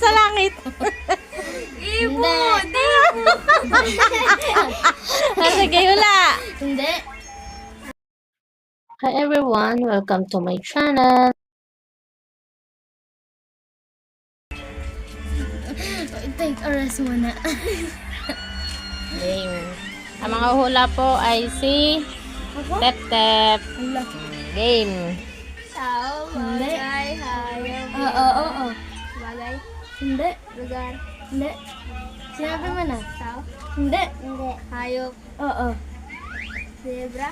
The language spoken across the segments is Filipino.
sa langit? Ibon! Sige, hula. Hindi. Hi everyone, welcome to my channel. Take a rest muna. Game. Ang mga hula po ay si Tep Tep. Game. Tao, bagay, hayop. Oo. Bagay. Hindi. Lugar. Hindi. Sinabi mo na. Tao. Hindi. Hayop. Oo. Zebra.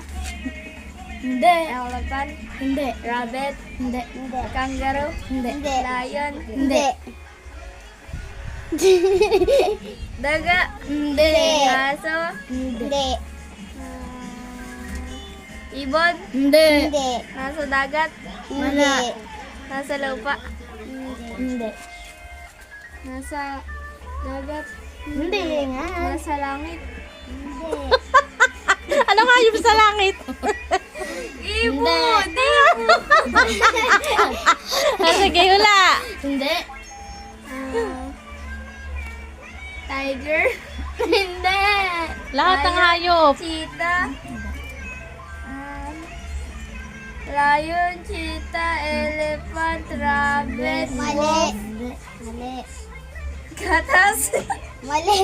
Hindi. Elephant. Hindi. Rabbit. Hindi. Kangaroo. Hindi. Lion. Hindi. Daga. Hindi. Aso. Hindi. Ibon. Hindi. Nasa dagat. Wala. Nasa lupa. Hindi. Nasa dagat. Hindi nga. Nasa langit. Anong hayop sa langit? Ibon! Sige, hula. Hindi. Tiger? Hindi. Lahat ng hayop. Cheetah? Lion, cheetah, elephant, rabbit, wolf. Mali. Gatas? Mali.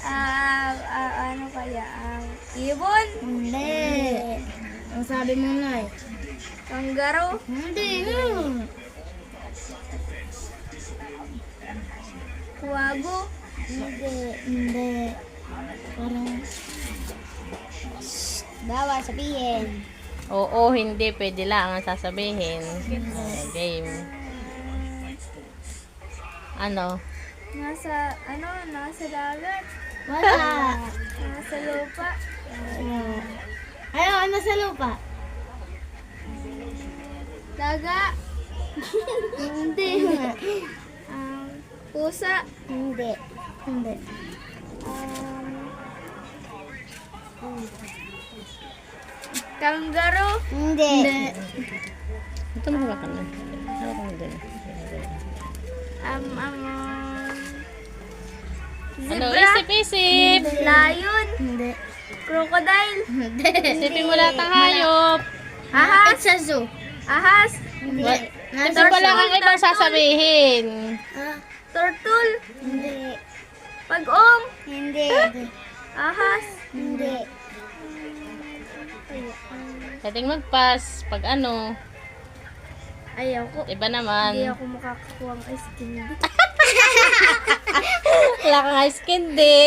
Ano kaya? Ibon? Hindi. Ang sabi mo nga eh. Kangaroo? Hindi. Kuwago? Hindi. Parang... Bawal sabihin. Oo, hindi. Pwede lang ang sasabihin. Game. Ano? Nasa dagat. Wala. Nasa lupa. Ayaw, nasa lupa. Daga. Hindi. Pusa. Hindi. Kangaroo. Hindi. Ito mo ba ka na? Hawak mo din. Ano? Zebra. Isip-isip. Lion. Hindi. Crocodile. Hindi. Isipin mo lahat ng hayop. Ahas. Sa zoo. Ahas. Hindi. Isip wala kang ibang sasabihin. Turtle. Hindi. Pag-ong. Hindi. Ahas. Hindi. Pwedeng mag-pass. Pag ano, Ayaw ko. iba naman. Hindi ako makakakuha ng ice candy. Wala kang ice candy.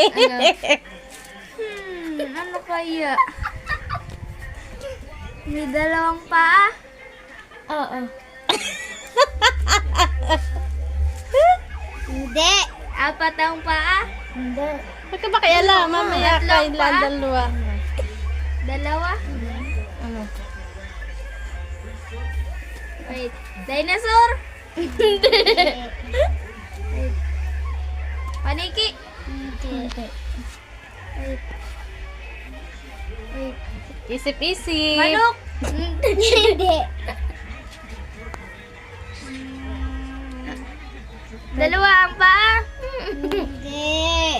Ano kaya? May dalawang paa. Oo. Hindi. Apat ang paa. Hindi. Huwag ka ba kaya alam? Mamaya Tatlong kain lang paa. dalawa. Dalawa. Ano? Wait. Dinosaur. Hindi. Paniki. Hindi. Wait. Isip-isip. Manok. Hindi. Dalawa ang paa. Hindi.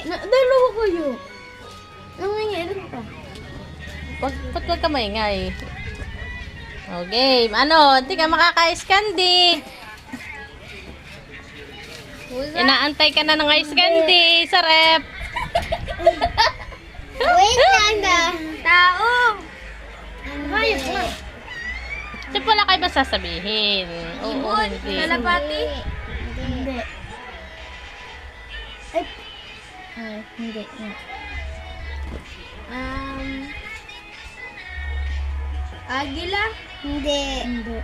Dalawa kayo. Nangangilan ka. Huwag ka maingay. O, game. Ano? Hindi ka makaka-ice candy. Inaantay ka na ng ice candy sa rep. Wait lang na. Tao. Hayop nga. Di wala kayo ba sasabihin? Oo, Ibon. hindi. Kalapati. Hindi. Ay, hindi. Agila. Hindi. Hindi.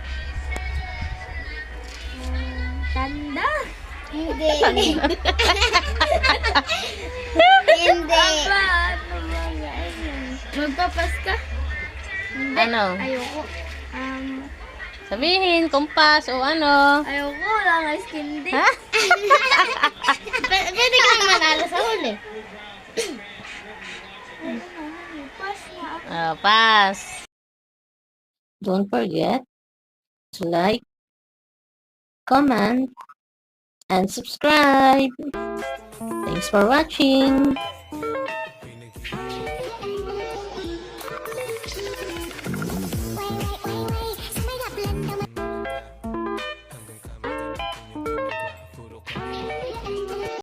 Tanda. Hindi. Hindi. Aba, ano ba yan? Magpapas ka? Hindi. Ano? Ayoko. Sabihin, kumpas o ano. Ayoko. Wala nga ice candy. Ha? Pwede ka naman manalo sa huli. Pas na ako. Pass. Don't forget to like, comment, and subscribe. Thanks for watching.